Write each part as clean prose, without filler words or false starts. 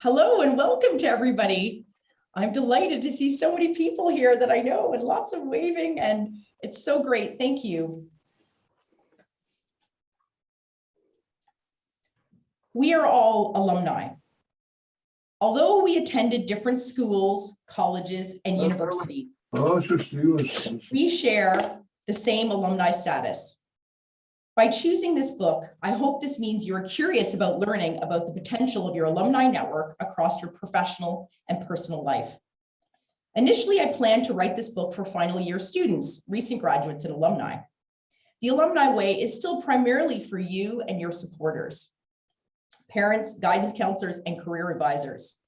Hello and welcome to everybody. I'm delighted to see so many people here that I know and lots of waving, and it's so great. Thank you. We are all alumni. Although we attended different schools, colleges, and universities, we share the same alumni status. By choosing this book, I hope this means you are curious about learning about the potential of your alumni network across your professional and personal life. Initially, I planned to write this book for final year students, recent graduates, and alumni. The Alumni Way is still primarily for you and your supporters, parents, guidance counselors, and career advisors.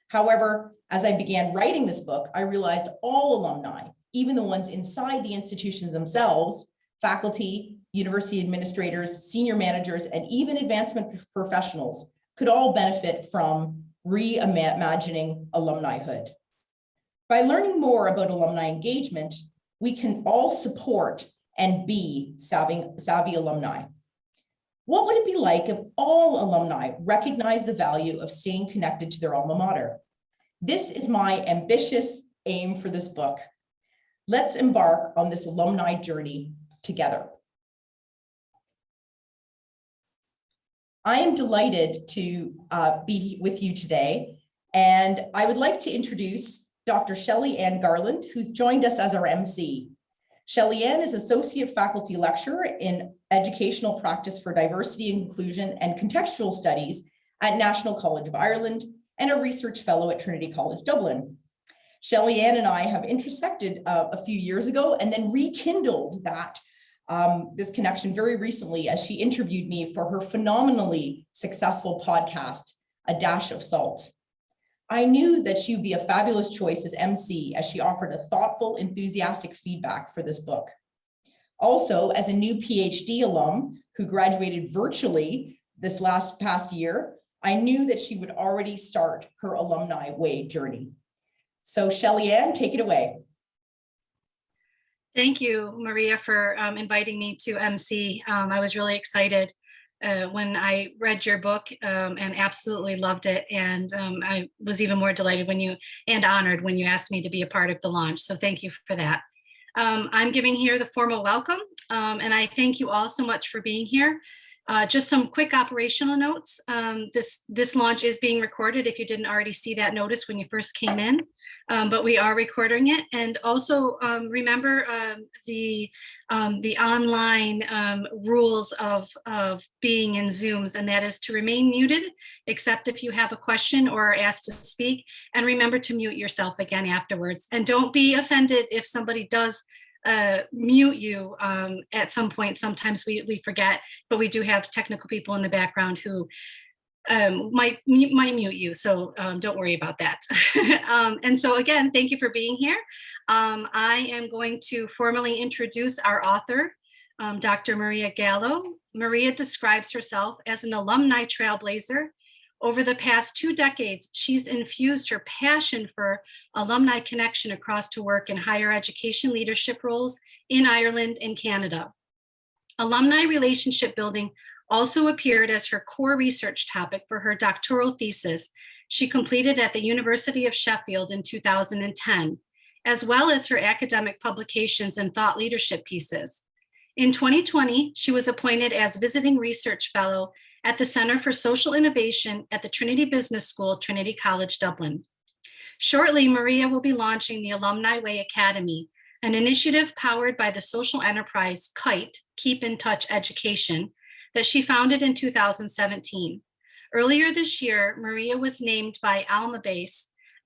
However, as I began writing this book, I realized all alumni, even the ones inside the institutions themselves, faculty, university administrators, senior managers, and even advancement professionals could all benefit from reimagining alumnihood. By learning more about alumni engagement, we can all support and be savvy alumni. What would it be like if all alumni recognize the value of staying connected to their alma mater? This is my ambitious aim for this book. Let's embark on this alumni journey together. I am delighted to be with you today, and I would like to introduce Dr. Shelly Ann Garland, who's joined us as our MC. Shelly Ann is Associate Faculty Lecturer in Educational Practice for Diversity, Inclusion, and Contextual Studies at National College of Ireland and a Research Fellow at Trinity College Dublin. Shelly Ann and I have intersected a few years ago and then rekindled this connection very recently as she interviewed me for her phenomenally successful podcast, A Dash of Salt. I knew that she would be a fabulous choice as MC as she offered a thoughtful, enthusiastic feedback for this book. Also, as a new PhD alum who graduated virtually this past year, I knew that she would already start her Alumni Way journey. So Shelly Ann, take it away. Thank you, Maria, for inviting me to MC. I was really excited when I read your book and absolutely loved it. And I was even more delighted and honored when you asked me to be a part of the launch. So thank you for that. I'm giving here the formal welcome, and I thank you all so much for being here. Just some quick operational notes. This launch is being recorded if you didn't already see that notice when you first came in, but we are recording it. And also remember the online rules of being in Zooms, and that is to remain muted, except if you have a question or are asked to speak, and remember to mute yourself again afterwards. And don't be offended if somebody does mute you at some point. Sometimes we forget, but we do have technical people in the background who might mute you, so don't worry about that. And so again, thank you for being here. I am going to formally introduce our author, Dr. Maria Gallo. Maria describes herself as an alumni trailblazer. Over the past 2 decades, she's infused her passion for alumni connection across to work in higher education leadership roles in Ireland and Canada. Alumni relationship building also appeared as her core research topic for her doctoral thesis she completed at the University of Sheffield in 2010, as well as her academic publications and thought leadership pieces. In 2020, she was appointed as visiting research fellow at the Center for Social Innovation at the Trinity Business School, Trinity College, Dublin. Shortly, Maria will be launching the Alumni Way Academy, an initiative powered by the social enterprise KITE, Keep in Touch Education, that she founded in 2017. Earlier this year, Maria was named by Alma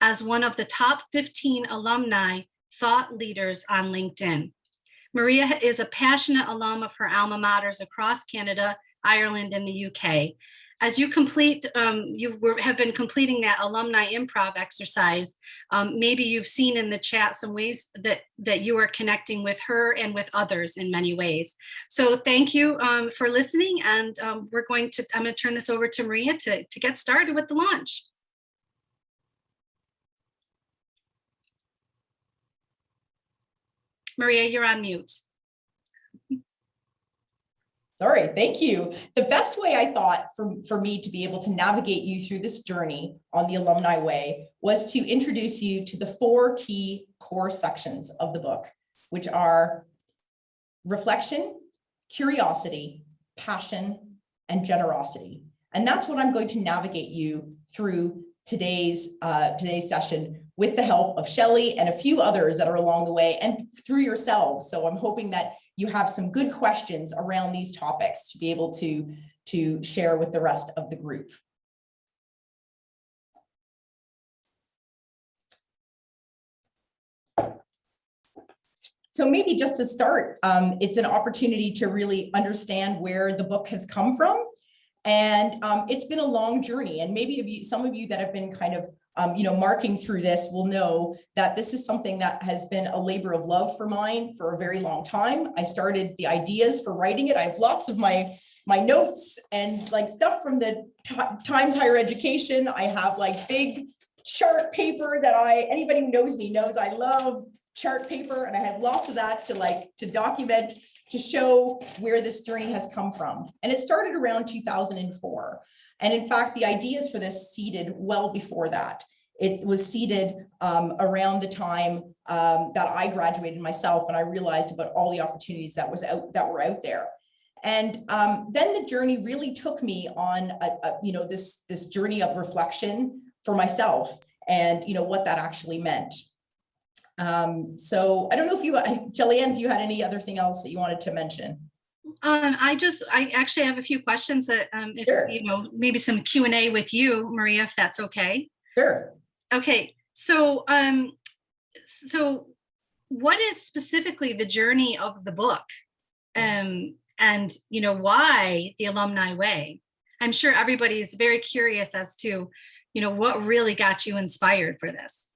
as one of the top 15 alumni thought leaders on LinkedIn. Maria is a passionate alum of her alma maters across Canada, Ireland, and the UK. As you have been completing that alumni improv exercise, maybe you've seen in the chat some ways that you are connecting with her and with others in many ways. So thank you for listening, and I'm going to turn this over to Maria to get started with the launch. Maria, you're on mute. Sorry, thank you. The best way I thought for me to be able to navigate you through this journey on the Alumni Way was to introduce you to the 4 key core sections of the book, which are reflection, curiosity, passion, and generosity. And that's what I'm going to navigate you through today's session with the help of Shelly and a few others that are along the way and through yourselves. So I'm hoping that you have some good questions around these topics to be able to share with the rest of the group. So maybe just to start, it's an opportunity to really understand where the book has come from. And it's been a long journey. And maybe some of you that have been kind of marking through this will know that this is something that has been a labor of love for mine for a very long time. I started the ideas for writing it. I have lots of my notes and like stuff from the Times Higher Education. I have like big chart paper that anybody who knows me knows I love chart paper, and I have lots of that to document, to show where this journey has come from. And it started around 2004. And in fact, the ideas for this seeded well before that. It was seeded around the time that I graduated myself, and I realized about all the opportunities that were out there. And then the journey really took me on this journey of reflection for myself, and what that actually meant. So I don't know if Shelly Ann, if you had any other thing else that you wanted to mention. I actually have a few questions that, Sure. Maybe some Q&A with you, Maria, if that's okay. Sure. Okay. So, so what is specifically the journey of the book? And, why the Alumni Way? I'm sure everybody's very curious as to, what really got you inspired for this.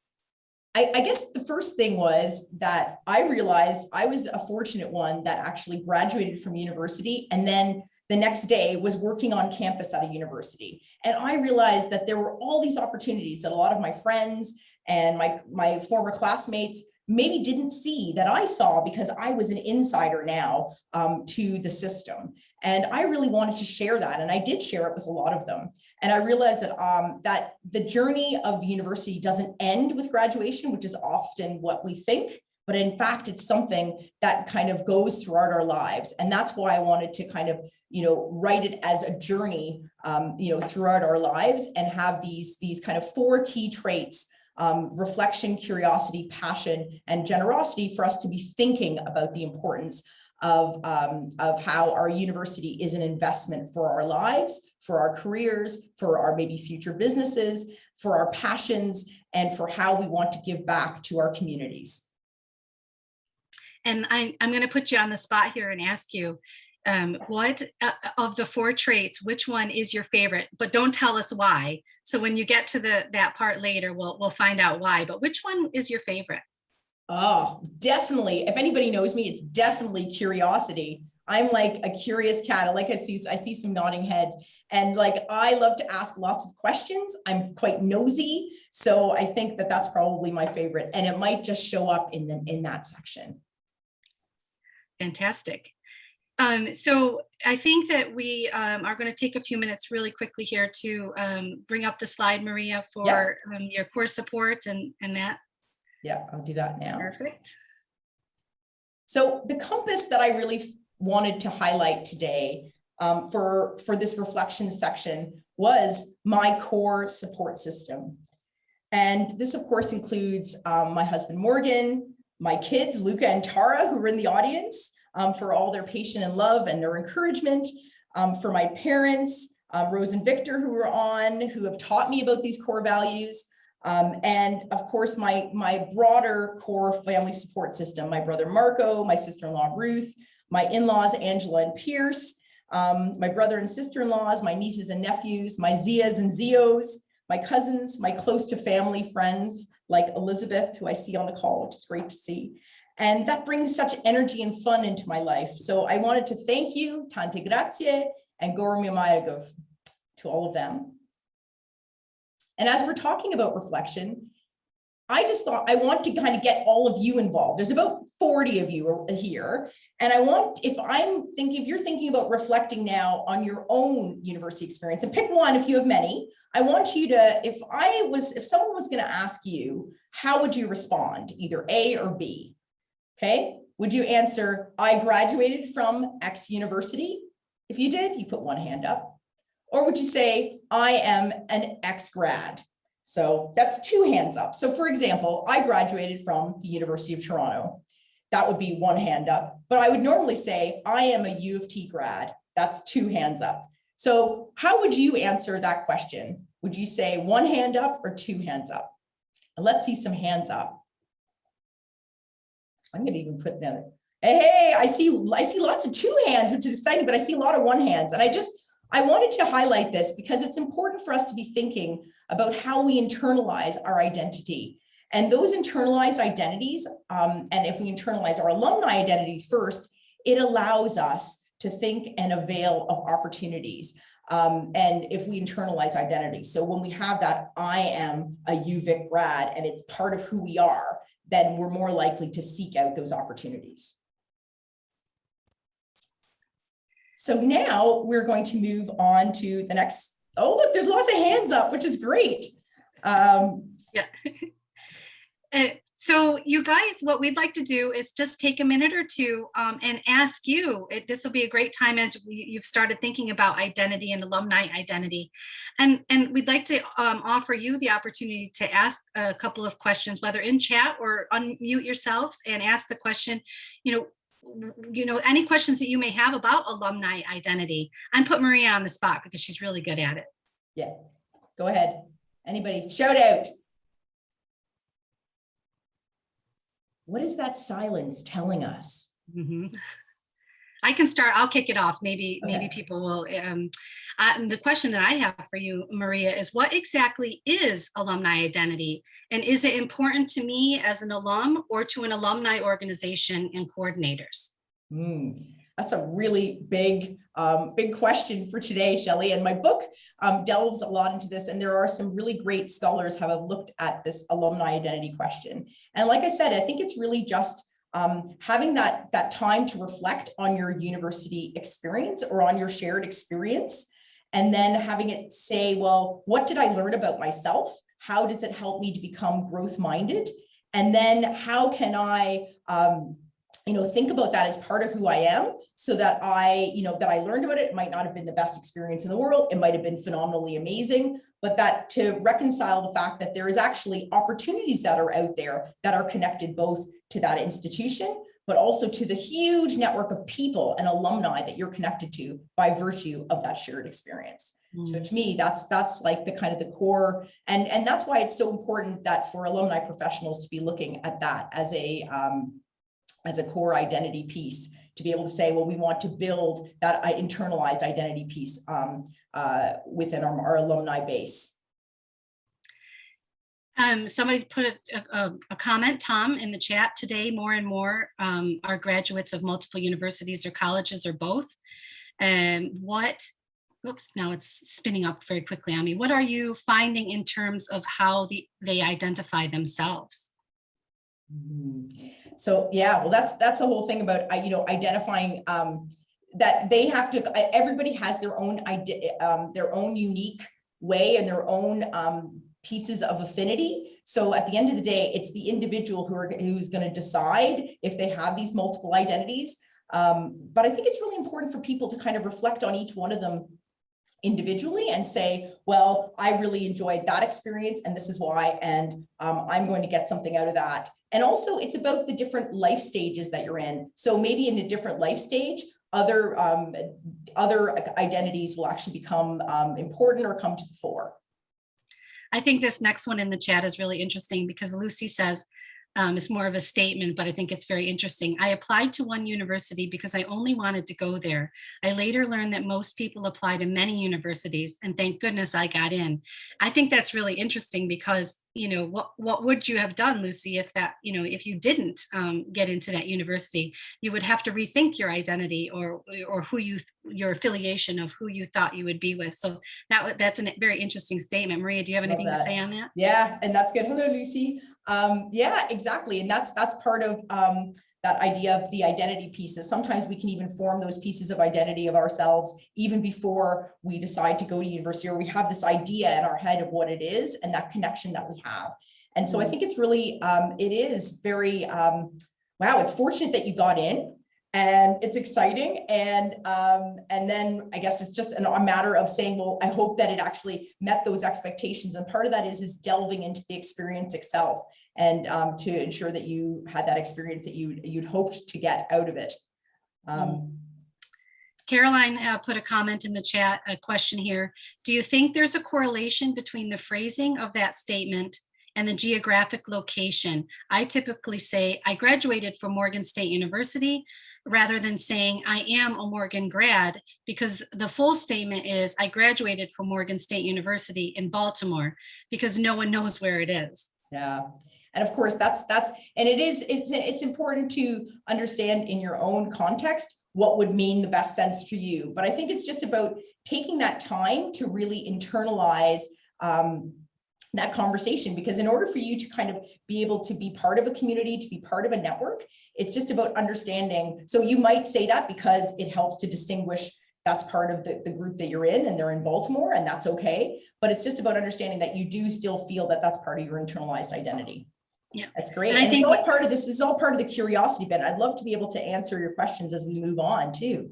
I guess the first thing was that I realized I was a fortunate one that actually graduated from university, and then the next day was working on campus at a university. And I realized that there were all these opportunities that a lot of my friends and my former classmates maybe didn't see that I saw, because I was an insider now to the system. And I really wanted to share that. And I did share it with a lot of them. And I realized that that the journey of university doesn't end with graduation, which is often what we think. But in fact, it's something that kind of goes throughout our lives. And that's why I wanted to kind of, write it as a journey, throughout our lives, and have these kind of 4 key traits: reflection, curiosity, passion, and generosity, for us to be thinking about the importance of how our university is an investment for our lives, for our careers, for our maybe future businesses, for our passions, and for how we want to give back to our communities. And I'm going to put you on the spot here and ask you, what of the 4 traits, which one is your favorite? But don't tell us why. So when you get to that part later, we'll find out why. But which one is your favorite? Oh, definitely. If anybody knows me, it's definitely curiosity. I'm like a curious cat. I see some nodding heads, and I love to ask lots of questions. I'm quite nosy. So I think that that's probably my favorite, and it might just show up in that section. Fantastic. So I think that we are going to take a few minutes really quickly here to bring up the slide, Maria, for your core support and that. Yeah, I'll do that now. Perfect. So the compass that I really wanted to highlight today for this reflection section was my core support system. And this, of course, includes my husband, Morgan, my kids, Luca and Tara, who are in the audience, for all their patience and love and their encouragement, for my parents, Rose and Victor, who are on, who have taught me about these core values. And of course, my broader core family support system, my brother Marco, my sister-in-law Ruth, my in-laws Angela and Pierce, my brother and sister-in-laws, my nieces and nephews, my Zias and Zios, my cousins, my close to family friends like Elizabeth, who I see on the call, which is great to see. And that brings such energy and fun into my life. So I wanted to thank you, Tante Grazie, and Gormi Mayagov, to all of them. And as we're talking about reflection, I just thought I want to kind of get all of you involved. There's about 40 of you here. And I want, if you're thinking about reflecting now on your own university experience, and pick one if you have many, I want you to, if someone was going to ask you, how would you respond? Either A or B. Okay. Would you answer, I graduated from X university? If you did, you put one hand up. Or would you say, I am an X grad? So that's two hands up. So for example, I graduated from the University of Toronto. That would be one hand up. But I would normally say, I am a U of T grad. That's two hands up. So how would you answer that question? Would you say one hand up or two hands up? And let's see some hands up. I'm going to even put another. Hey, I see lots of two hands, which is exciting, but I see a lot of one hands. And I wanted to highlight this because it's important for us to be thinking about how we internalize our identity. And those internalized identities, and if we internalize our alumni identity first, it allows us to think and avail of opportunities. And if we internalize identity. So when we have that, I am a UVic grad, and it's part of who we are, then we're more likely to seek out those opportunities. So now we're going to move on to the next. Oh, look, there's lots of hands up, which is great. Yeah. So you guys, what we'd like to do is just take a minute or two and ask you, this will be a great time as you've started thinking about identity and alumni identity. And we'd like to offer you the opportunity to ask a couple of questions, whether in chat or unmute yourselves and ask the question, any questions that you may have about alumni identity. And put Maria on the spot because she's really good at it. Yeah, go ahead. Anybody, shout out. What is that silence telling us? Mm-hmm. I can start. I'll kick it off. Maybe people will. The question that I have for you, Maria, is what exactly is alumni identity? And is it important to me as an alum or to an alumni organization and coordinators? That's a really big question for today, Shelly. And my book delves a lot into this. And there are some really great scholars who have looked at this alumni identity question. And like I said, I think it's really just having that time to reflect on your university experience or on your shared experience, and then having it say, well, what did I learn about myself? How does it help me to become growth-minded? And then how can I, think about that as part of who I am, so that that I learned about it. It might not have been the best experience in the world. It might have been phenomenally amazing, but that to reconcile the fact that there is actually opportunities that are out there that are connected both to that institution, but also to the huge network of people and alumni that you're connected to by virtue of that shared experience. So to me, that's like the kind of the core, and that's why it's so important that for alumni professionals to be looking at that as a core identity piece, to be able to say, well, we want to build that internalized identity piece within our alumni base. Somebody put a comment, Tom, in the chat today. More and more are graduates of multiple universities or colleges or both. Oops, now it's spinning up very quickly on me. What are you finding in terms of how they identify themselves? So yeah, well, that's the whole thing about identifying that they have to. Everybody has their own unique way and their own pieces of affinity. So at the end of the day, it's the individual who's going to decide if they have these multiple identities. But I think it's really important for people to kind of reflect on each one of them individually and say, well, I really enjoyed that experience and this is why, and I'm going to get something out of that. And also it's about the different life stages that you're in. So maybe in a different life stage, other identities will actually become important or come to the fore. I think this next one in the chat is really interesting because Lucy says, it's more of a statement, but I think it's very interesting. I applied to one university because I only wanted to go there. I later learned that most people apply to many universities, and thank goodness I got in. I think that's really interesting because what would you have done, Lucy, if that, if you didn't get into that university? You would have to rethink your identity or your affiliation of who you thought you would be with. So that's a very interesting statement. Maria, do you have anything to say on that? Yeah, and that's good. Hello, Lucy. Yeah, exactly. And that's part of that idea of the identity pieces. Sometimes we can even form those pieces of identity of ourselves even before we decide to go to university, or we have this idea in our head of what it is and that connection that we have. And so I think it's really, it is very, wow, it's fortunate that you got in, and it's exciting. And then I guess it's just a matter of saying, well, I hope that it actually met those expectations. And part of that is delving into the experience itself, and to ensure that you had that experience that you'd hoped to get out of it. Caroline put a comment in the chat, a question here. Do you think there's a correlation between the phrasing of that statement and the geographic location? I typically say I graduated from Morgan State University rather than saying I am a Morgan grad, because the full statement is I graduated from Morgan State University in Baltimore, because no one knows where it is. Yeah. And of course, it's important to understand in your own context what would mean the best sense for you. But I think it's just about taking that time to really internalize that conversation, because in order for you to kind of be able to be part of a community, to be part of a network, it's just about understanding. So you might say that because it helps to distinguish that's part of the group that you're in, and they're in Baltimore, and that's okay. But it's just about understanding that you do still feel that that's part of your internalized identity. Yeah, that's great. And it's all part of this. This is all part of the curiosity bit. I'd love to be able to answer your questions as we move on too.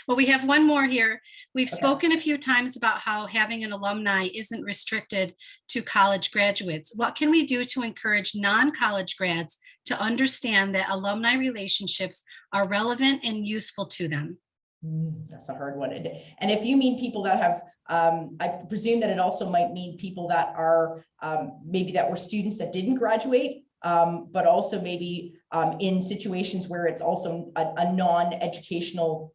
Well, we have one more here. We've spoken a few times about how having an alumni isn't restricted to college graduates. What can we do to encourage non-college grads to understand that alumni relationships are relevant and useful to them? That's a hard one. And if you mean people that have, I presume that it also might mean people that are maybe that were students that didn't graduate, but also maybe in situations where it's also a non-educational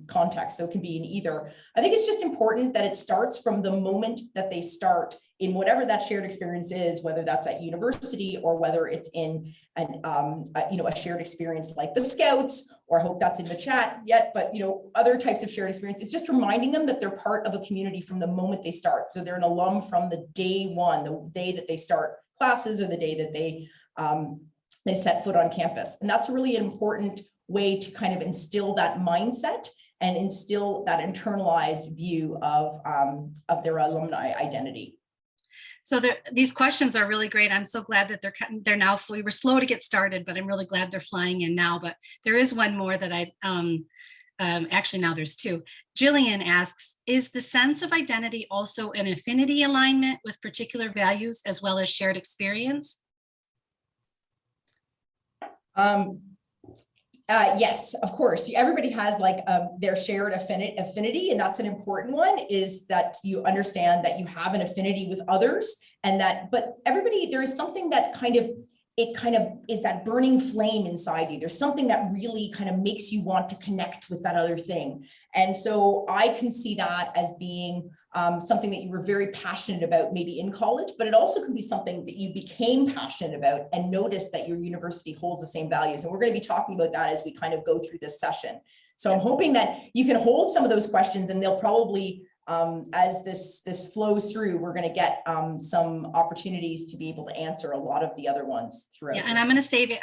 context. So it can be in either. I think it's just important that it starts from the moment that they start in whatever that shared experience is, whether that's at university or whether it's in a shared experience like the Scouts, or I hope that's in the chat yet, but other types of shared experience. It's just reminding them that they're part of a community from the moment they start. So they're an alum from the day one, the day that they start classes, or the day that they set foot on campus. And that's really an important way to kind of instill that mindset and instill that internalized view of their alumni identity. So these questions are really great. I'm so glad that they're now. We were slow to get started, but I'm really glad they're flying in now. But there is one more that actually now there's two. Jillian asks, is the sense of identity also an affinity alignment with particular values as well as shared experience? Yes, of course. Everybody has like their shared affinity, and that's an important one, is that you understand that you have an affinity with others, and but everybody, there is something that kind of is that burning flame inside you. There's something that really kind of makes you want to connect with that other thing. And so I can see that as being something that you were very passionate about maybe in college, but it also can be something that you became passionate about and noticed that your university holds the same values. And we're going to be talking about that as we kind of go through this session. So I'm hoping that you can hold some of those questions, and they'll probably, as this flows through, we're going to get some opportunities to be able to answer a lot of the other ones throughout. Yeah, and I'm going to save it,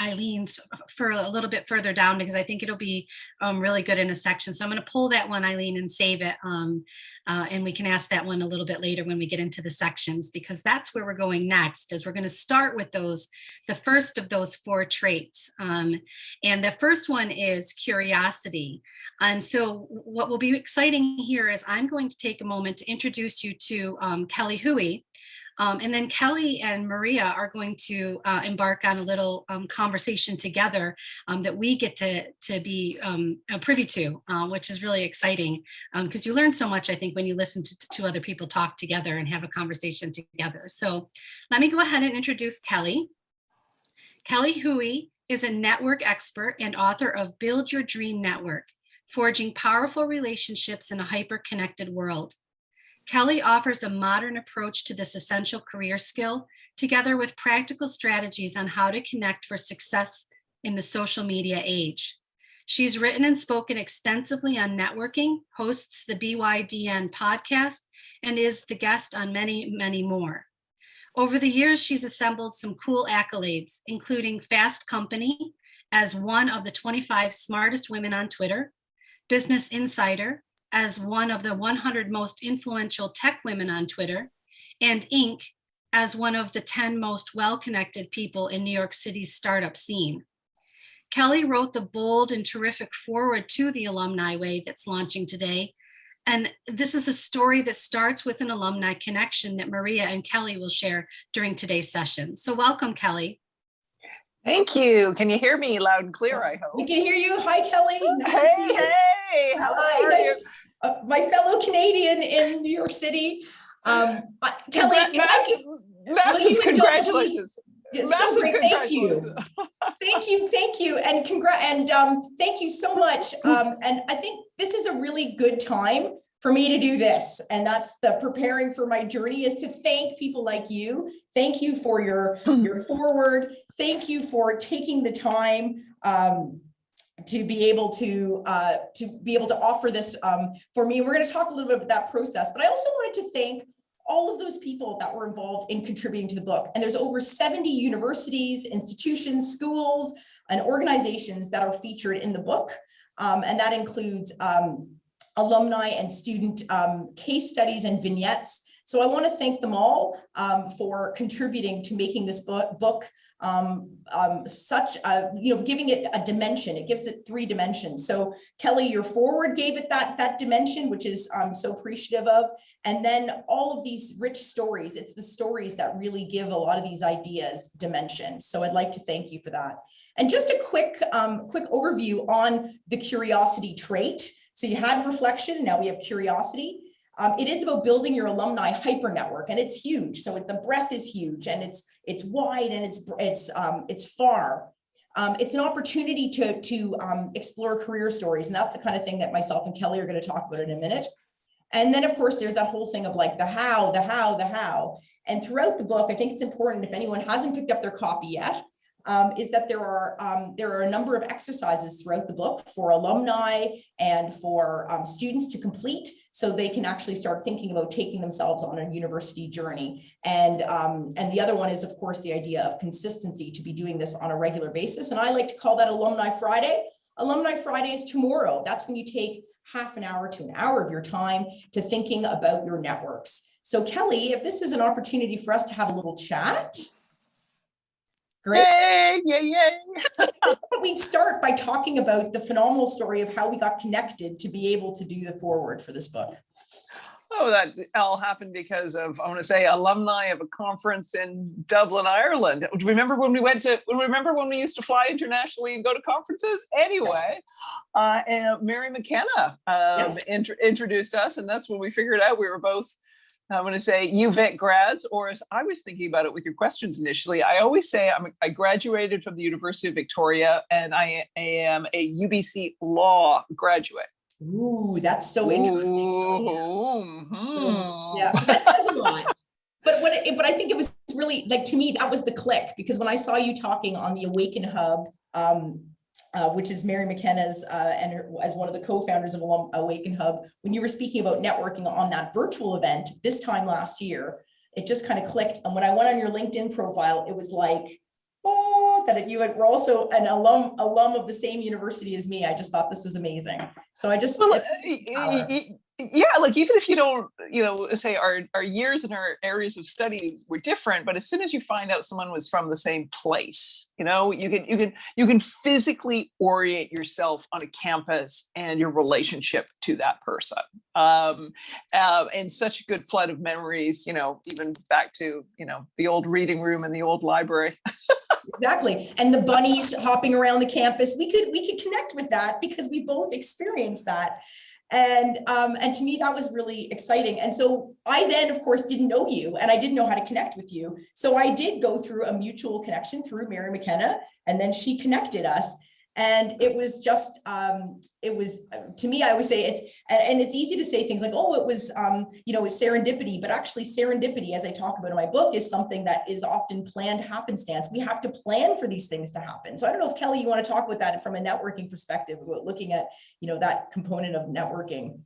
Eileen's, for a little bit further down, because I think it'll be really good in a section. So I'm going to pull that one, Eileen, and save it. And we can ask that one a little bit later when we get into the sections, because that's where we're going next, is we're going to start with the first of those 4 traits. And the first one is curiosity. And so what will be exciting here is I'm going to take a moment to introduce you to Kelly Hui. And then Kelly and Maria are going to embark on a little conversation together that we get to be privy to, which is really exciting, because you learn so much, I think, when you listen to other people talk together and have a conversation together. So let me go ahead and introduce Kelly. Kelly Hui is a network expert and author of Build Your Dream Network, Forging Powerful Relationships in a Hyper-Connected World. Kelly offers a modern approach to this essential career skill, together with practical strategies on how to connect for success in the social media age. She's written and spoken extensively on networking, hosts the BYDN podcast, and is the guest on many, many more. Over the years, she's assembled some cool accolades, including Fast Company as one of the 25 smartest women on Twitter, Business Insider as one of the 100 most influential tech women on Twitter, and Inc. as one of the 10 most well-connected people in New York City's startup scene. Kelly wrote the bold and terrific foreword to the Alumni Way that's launching today. And this is a story that starts with an alumni connection that Maria and Kelly will share during today's session. So welcome, Kelly. Thank you. Can you hear me loud and clear, I hope? We can hear you. Hi, Kelly. Nice to see you. Hey, how are you? My fellow Canadian in New York City. Kelly, massive congratulations. So great. Thank you. Thank you. And thank you so much. And I think this is a really good time for me to do this. And that's the preparing for my journey, is to thank people like you. Thank you for your forward. Thank you for taking the time to be able to offer this for me. We're going to talk a little bit about that process, but I also wanted to thank all of those people that were involved in contributing to the book. And there's over 70 universities, institutions, schools, and organizations that are featured in the book. And that includes alumni and student case studies and vignettes. So I want to thank them all for contributing to making this book such a, giving it a dimension. It gives it 3 dimensions. So Kelly, your forward gave it that dimension, which is I'm so appreciative of. And then all of these rich stories, it's the stories that really give a lot of these ideas dimension. So I'd like to thank you for that. And just a quick overview on the curiosity trait. So you had reflection, now we have curiosity. It is about building your alumni hyper network, and it's huge. So the breadth is huge, and it's wide, and it's far. It's an opportunity to explore career stories, and that's the kind of thing that myself and Kelly are going to talk about in a minute. And then, of course, there's that whole thing of like the how. And throughout the book, I think it's important, if anyone hasn't picked up their copy yet, is that there are a number of exercises throughout the book for alumni and for students to complete, so they can actually start thinking about taking themselves on a university journey. And the other one is, of course, the idea of consistency, to be doing this on a regular basis. And I like to call that Alumni Friday. Alumni Friday is tomorrow. That's when you take half an hour to an hour of your time to thinking about your networks. So Kelly, if this is an opportunity for us to have a little chat. Great. Yay. We'd start by talking about the phenomenal story of how we got connected to be able to do the foreword for this book. Oh, that all happened because of, I want to say, alumni of a conference in Dublin, Ireland. Do you remember when we used to fly internationally and go to conferences? Anyway, and Mary McKenna Yes. introduced us, and that's when we figured out we were both, I'm going to say, UVic grads, or as I was thinking about it with your questions initially, I always say I graduated from the University of Victoria, and I am a UBC law graduate. Ooh, that's so interesting. Mm-hmm. Yeah, that says a lot. But I think it was really, like, to me, that was the click, because when I saw you talking on the Awaken Hub, which is Mary McKenna's, and as one of the co-founders of Awaken Hub, when you were speaking about networking on that virtual event this time last year, it just kind of clicked. And when I went on your LinkedIn profile, it was like, oh, that you were also an alum of the same university as me. I just thought this was amazing. So I just, yeah, like, even if you don't, say our years and our areas of study were different, but as soon as you find out someone was from the same place, you can physically orient yourself on a campus and your relationship to that person. And such a good flood of memories, even back to, the old reading room and the old library. Exactly. And the bunnies hopping around the campus, we could connect with that because we both experienced that. And to me, that was really exciting. And so I then, of course, didn't know you, and I didn't know how to connect with you. So I did go through a mutual connection through Mary McKenna, and then she connected us. And it was just, it was, to me, I always say it's easy to say things like, oh, it was, you know, it's serendipity, but actually serendipity, as I talk about in my book, is something that is often planned happenstance. We have to plan for these things to happen. So I don't know if Kelly, you want to talk about that from a networking perspective, about looking at, you know, that component of networking.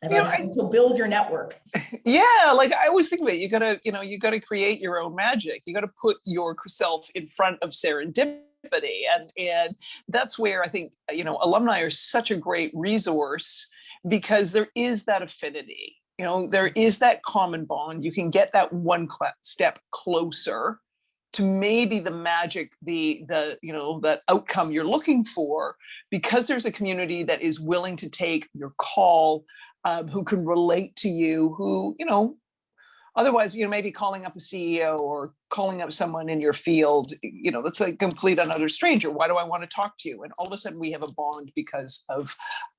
You know, to build your network. Yeah, like I always think about it, you gotta create your own magic. You gotta put yourself in front of serendipity. And that's where I think, you know, alumni are such a great resource, because there is that affinity, you know, there is that common bond. You can get that one step closer to maybe the magic, the you know, that outcome you're looking for, because there's a community that is willing to take your call, who can relate to you, who, you know, otherwise, you know, maybe calling up a CEO or calling up someone in your field, you know, that's a complete and utter stranger. Why do I want to talk to you? And all of a sudden we have a bond because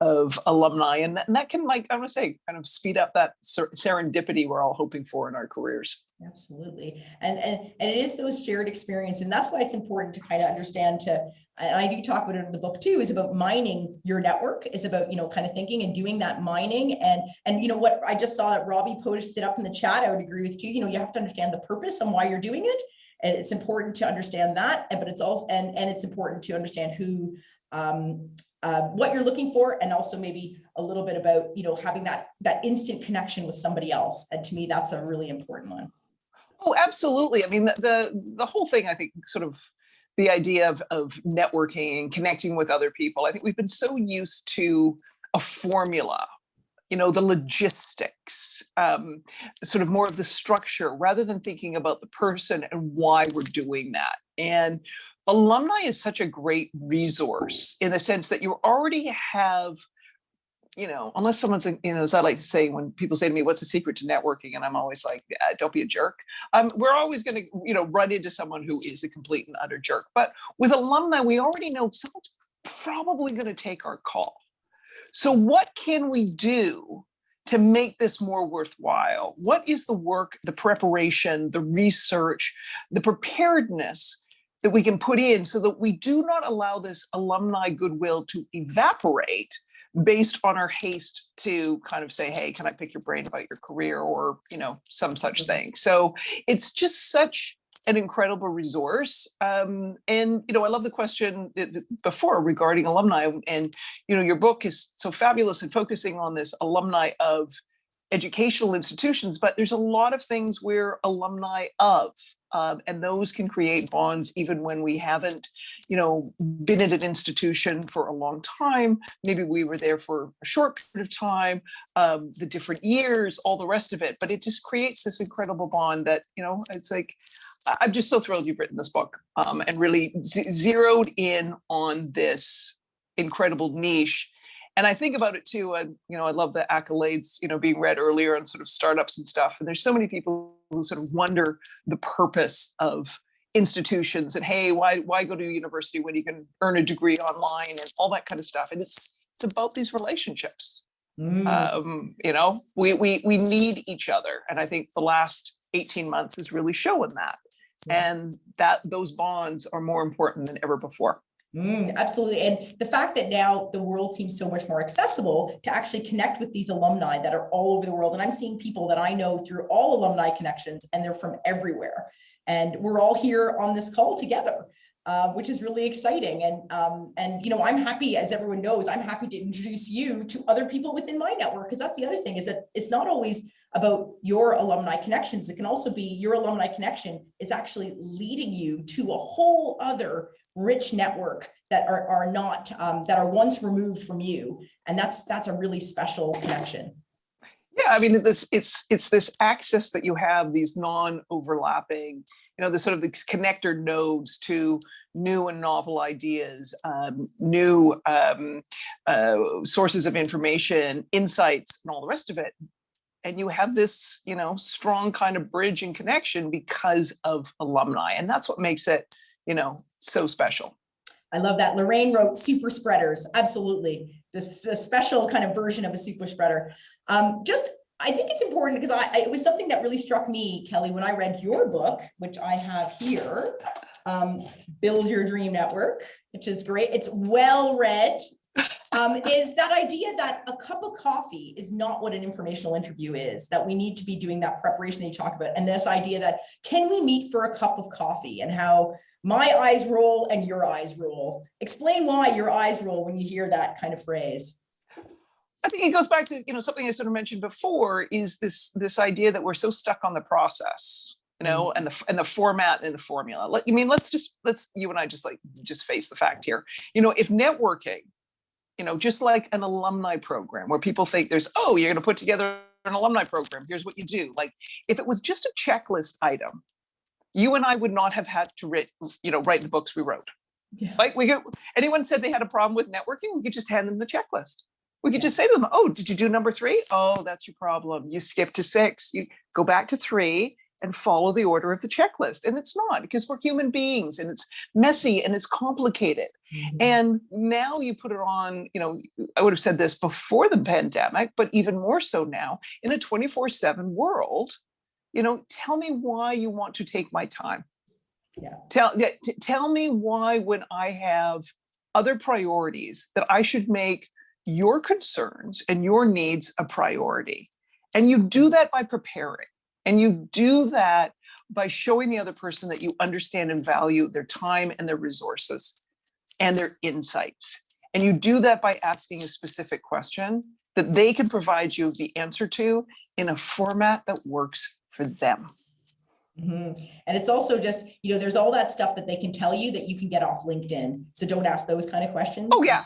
of alumni. And that can, like, I want to say, kind of speed up that serendipity we're all hoping for in our careers. Absolutely. And it is those shared experience. And that's why it's important to kind of understand and I do talk about it in the book too, is about mining your network, is about, you know, kind of thinking and doing that mining. And you know what, I just saw that Robbie posted up in the chat. I would agree with you. You know, you have to understand the purpose and why you're doing it. And it's important to understand that, but it's also, and it's important to understand who, what you're looking for, and also maybe a little bit about, you know, having that instant connection with somebody else. And to me, that's a really important one. Oh, absolutely. I mean, the whole thing, I think, sort of the idea of networking and connecting with other people. I think we've been so used to a formula, you know, the logistics, sort of more of the structure, rather than thinking about the person and why we're doing that. And alumni is such a great resource in the sense that you already have, you know, unless someone's, you know, as I like to say, when people say to me, what's the secret to networking? And I'm always like, don't be a jerk. We're always going to, you know, run into someone who is a complete and utter jerk. But with alumni, we already know someone's probably going to take our call. So what can we do to make this more worthwhile? What is the work, the preparation, the research, the preparedness that we can put in so that we do not allow this alumni goodwill to evaporate based on our haste to kind of say, hey, can I pick your brain about your career, or, you know, some such thing. So it's just such an incredible resource. And, you know, I love the question before regarding alumni, and, you know, your book is so fabulous in focusing on this alumni of educational institutions, but there's a lot of things we're alumni of, and those can create bonds even when we haven't, you know, been at an institution for a long time. Maybe we were there for a short period of time, the different years, all the rest of it, but it just creates this incredible bond that, you know, it's like, I'm just so thrilled you've written this book, and really zeroed in on this incredible niche. And I think about it too, you know, I love the accolades, you know, being read earlier on sort of startups and stuff. And there's so many people who sort of wonder the purpose of institutions and, hey, why go to university when you can earn a degree online and all that kind of stuff. And it's about these relationships. You know, we need each other. And I think the last 18 months is really showing that. And that those bonds are more important than ever before. Absolutely. And the fact that now the world seems so much more accessible to actually connect with these alumni that are all over the world. And I'm seeing people that I know through all alumni connections, and they're from everywhere. And we're all here on this call together, which is really exciting. And, you know, I'm happy, as everyone knows, I'm happy to introduce you to other people within my network, because that's the other thing, is that it's not always about your alumni connections. It can also be your alumni connection is actually leading you to a whole other rich network that are not that are once removed from you, and that's a really special connection. Yeah, I mean, it's this access that you have, these non-overlapping, you know, the sort of these connector nodes to new and novel ideas, new sources of information, insights, and all the rest of it. And you have this, you know, strong kind of bridge and connection because of alumni, and that's what makes it, you know, so special. I love that. Lorraine wrote super spreaders. Absolutely. This is a special kind of version of a super spreader. I think it's important because it was something that really struck me, Kelly, when I read your book, which I have here. Build Your Dream Network, which is great. It's well read. Is that idea that a cup of coffee is not what an informational interview is, that we need to be doing that preparation that you talk about. And this idea that, can we meet for a cup of coffee, and how my eyes roll and your eyes roll. Explain why your eyes roll when you hear that kind of phrase. I think it goes back to, something I sort of mentioned before, is this idea that we're so stuck on the process, and the format and the formula. Let's you and I just face the fact here. If networking, just like an alumni program where people think you're going to put together an alumni program, here's what you do. Like, if it was just a checklist item, you and I would not have had to write the books we wrote. Yeah. Like, anyone said they had a problem with networking, we could just hand them the checklist. We could just say to them, oh, did you do number 3? Oh, that's your problem. You skip to 6. You go back to 3 and follow the order of the checklist. And it's not, because we're human beings, and it's messy and it's complicated. Mm-hmm. And now you put it on, I would have said this before the pandemic, but even more so now in a 24/7 world, tell me why you want to take my time. Yeah. Tell me why, when I have other priorities, that I should make your concerns and your needs a priority. And you do that by preparing. And you do that by showing the other person that you understand and value their time and their resources and their insights. And you do that by asking a specific question that they can provide you the answer to in a format that works for them. Mm-hmm. And it's also just, there's all that stuff that they can tell you that you can get off LinkedIn. So don't ask those kind of questions. Oh, yeah.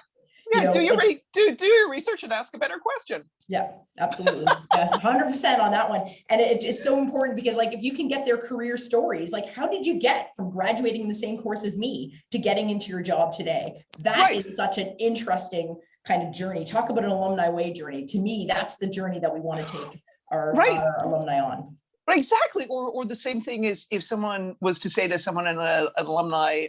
Yeah, do your research and ask a better question. Yeah, absolutely. Yeah, 100% on that one. And it is so important, because if you can get their career stories, how did you get from graduating in the same course as me to getting into your job today? That is such an interesting kind of journey. Talk about an Alumni Way journey. To me, that's the journey that we want to take our alumni on. Exactly. Or the same thing is if someone was to say to someone in an alumni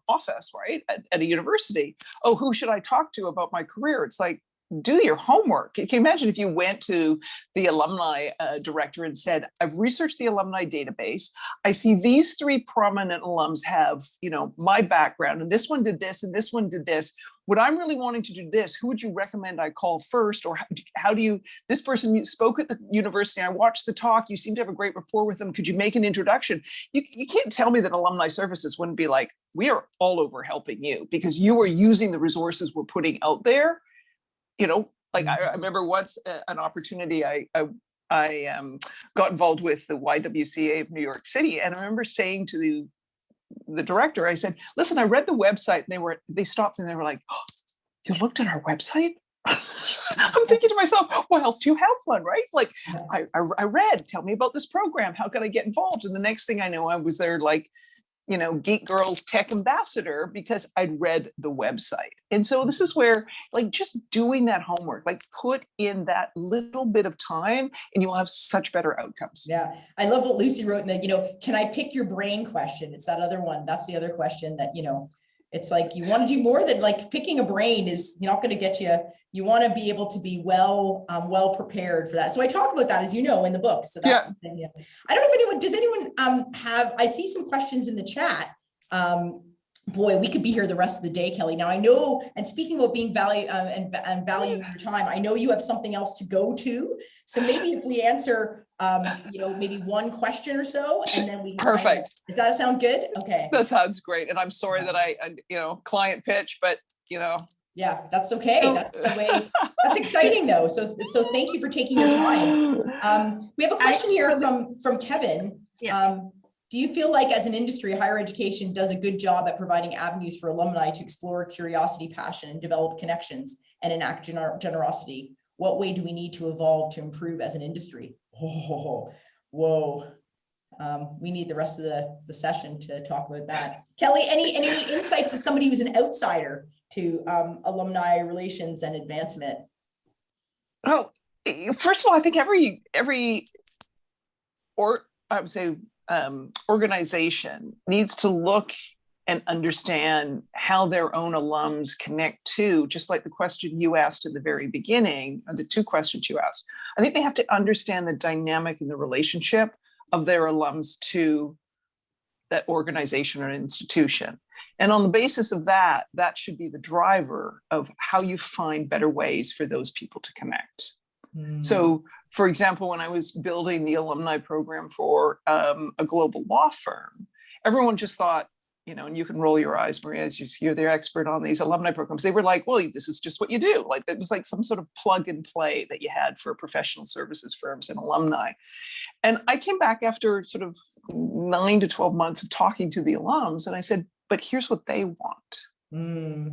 office, right, at a university, oh, who should I talk to about my career? It's like, do your homework. Can you imagine if you went to the alumni director and said, I've researched the alumni database. I see these 3 prominent alums have, my background, and this one did this, and this one did this. Would I'm really wanting to do this, who would you recommend I call first? Or how do you, this person spoke at the university, I watched the talk, you seem to have a great rapport with them. Could you make an introduction? You can't tell me that Alumni Services wouldn't be like, we are all over helping you, because you are using the resources we're putting out there. I remember once an opportunity, I got involved with the YWCA of New York City. And I remember saying to the director, I said, listen, I read the website, and they stopped and they were like, oh, you looked at our website? I'm thinking to myself, what else do you have one, right? Like, I read, tell me about this program. How can I get involved? And the next thing I know, I was there Geek Girls Tech Ambassador, because I'd read the website. And so this is where, just doing that homework, put in that little bit of time, and you'll have such better outcomes. Yeah. I love what Lucy wrote in the, can I pick your brain question? It's that other one. That's the other question that, it's like, you want to do more than picking a brain is not going to get you. You want to be able to be well prepared for that. So I talk about that, as in the book. So that's something. Yeah. I don't know if does anyone have, I see some questions in the chat. Boy, we could be here the rest of the day, Kelly. Now I know, and speaking about being value and valuing your time, I know you have something else to go to. So maybe if we answer, maybe one question or so, and then we perfect. Does that sound good? Okay. That sounds great. And I'm sorry that I client pitch, but Yeah, that's okay. That's the way. That's exciting though. So thank you for taking your time. We have a question here from Kevin. Yeah. Do you feel like, as an industry, higher education does a good job at providing avenues for alumni to explore curiosity, passion, develop connections, and enact generosity? What way do we need to evolve to improve as an industry? Oh, whoa. We need the rest of the session to talk about that. Kelly, any insights as somebody who's an outsider to alumni relations and advancement? Oh, first of all, I think every organization needs to look and understand how their own alums connect to, just like the question you asked at the very beginning, or the 2 questions you asked. I think they have to understand the dynamic and the relationship of their alums to that organization or institution. And on the basis of that, that should be the driver of how you find better ways for those people to connect. So, for example, when I was building the alumni program for a global law firm, everyone just thought, you know, and you can roll your eyes, Maria, as you're the expert on these alumni programs. They were like, well, this is just what you do. Like, it was like some sort of plug and play that you had for professional services firms and alumni. And I came back after sort of 9 to 12 months of talking to the alums, and I said, but here's what they want.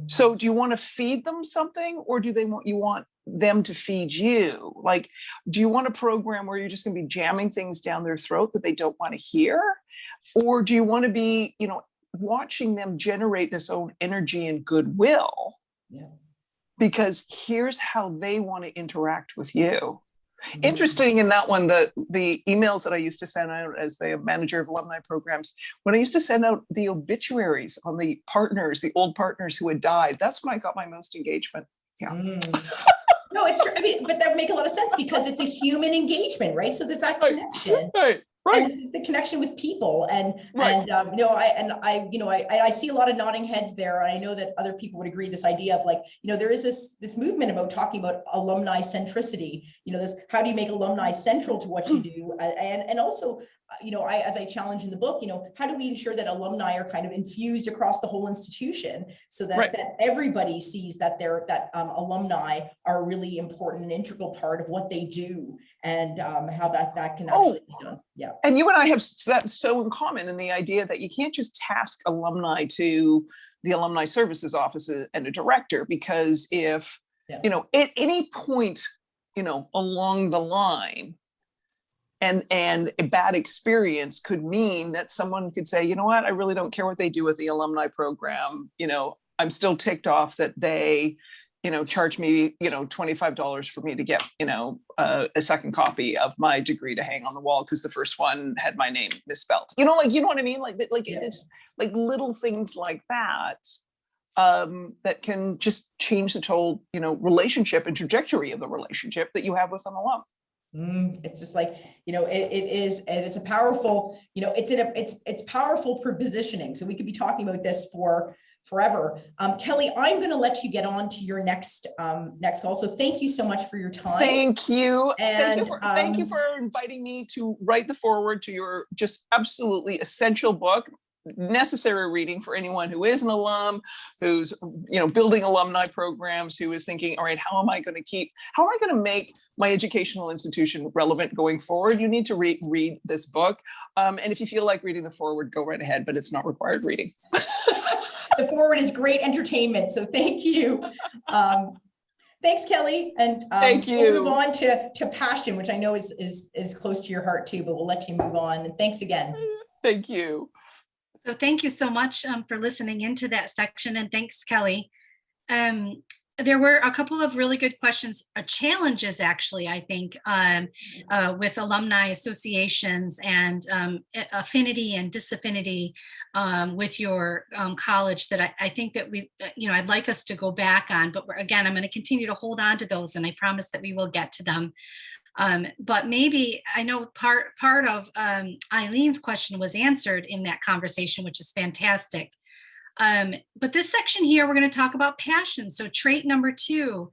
So do you want to feed them something, or do you want them to feed you? Like, do you want a program where you're just going to be jamming things down their throat that they don't want to hear? Or do you want to be, you know, watching them generate this own energy and goodwill? Yeah. Because here's how they want to interact with you. Interesting in that one, the emails that I used to send out as the manager of alumni programs, when I used to send out the obituaries on the partners, the old partners who had died, that's when I got my most engagement. Yeah. No, it's true. I mean, but that would make a lot of sense because it's a human engagement, right? So there's that connection. Right. And this is the connection with people, and I see a lot of nodding heads there, and I know that other people would agree. This idea of like, you know, there is this movement about talking about alumni centricity. You know, this, how do you make alumni central to what you do, and also, you know, as I challenge in the book, you know, how do we ensure that alumni are kind of infused across the whole institution so that, that everybody sees that alumni are a really important and integral part of what they do, and how that can actually be done. Yeah. And you and I have that so in common in the idea that you can't just task alumni to the alumni services office and a director, because if, you know, at any point, you know, along the line, and a bad experience could mean that someone could say, you know what, I really don't care what they do with the alumni program. You know, I'm still ticked off that they, you know, charge me, you know, $25 for me to get, you know, a second copy of my degree to hang on the wall because the first one had my name misspelled. You know, like, you know what I mean? Like it's like little things like that that can just change the total, you know, relationship and trajectory of the relationship that you have with an alum. It's just like, you know, it is, and it's a powerful, you know, it's powerful for positioning. So we could be talking about this for forever. Kelly, I'm going to let you get on to your next call. So thank you so much for your time. Thank you. And thank you for inviting me to write the foreword to your just absolutely essential book. Necessary reading for anyone who is an alum, who's, you know, building alumni programs, who is thinking, all right, how am I going to make my educational institution relevant going forward? You need to read this book. And if you feel like reading the foreword, go right ahead, but it's not required reading. The foreword is great entertainment. So thank you. Thanks, Kelly. And thank you. We'll move on to passion, which I know is close to your heart too, but we'll let you move on. And thanks again. Thank you. So thank you so much for listening into that section, and thanks, Kelly. There were a couple of really good questions, challenges actually, I think, with alumni associations and affinity and disaffinity with your college that I think that we, you know, I'd like us to go back on, but again, I'm going to continue to hold on to those, and I promise that we will get to them. But maybe I know part of Eileen's question was answered in that conversation, which is fantastic. But this section here, we're going to talk about passion. So trait number 2.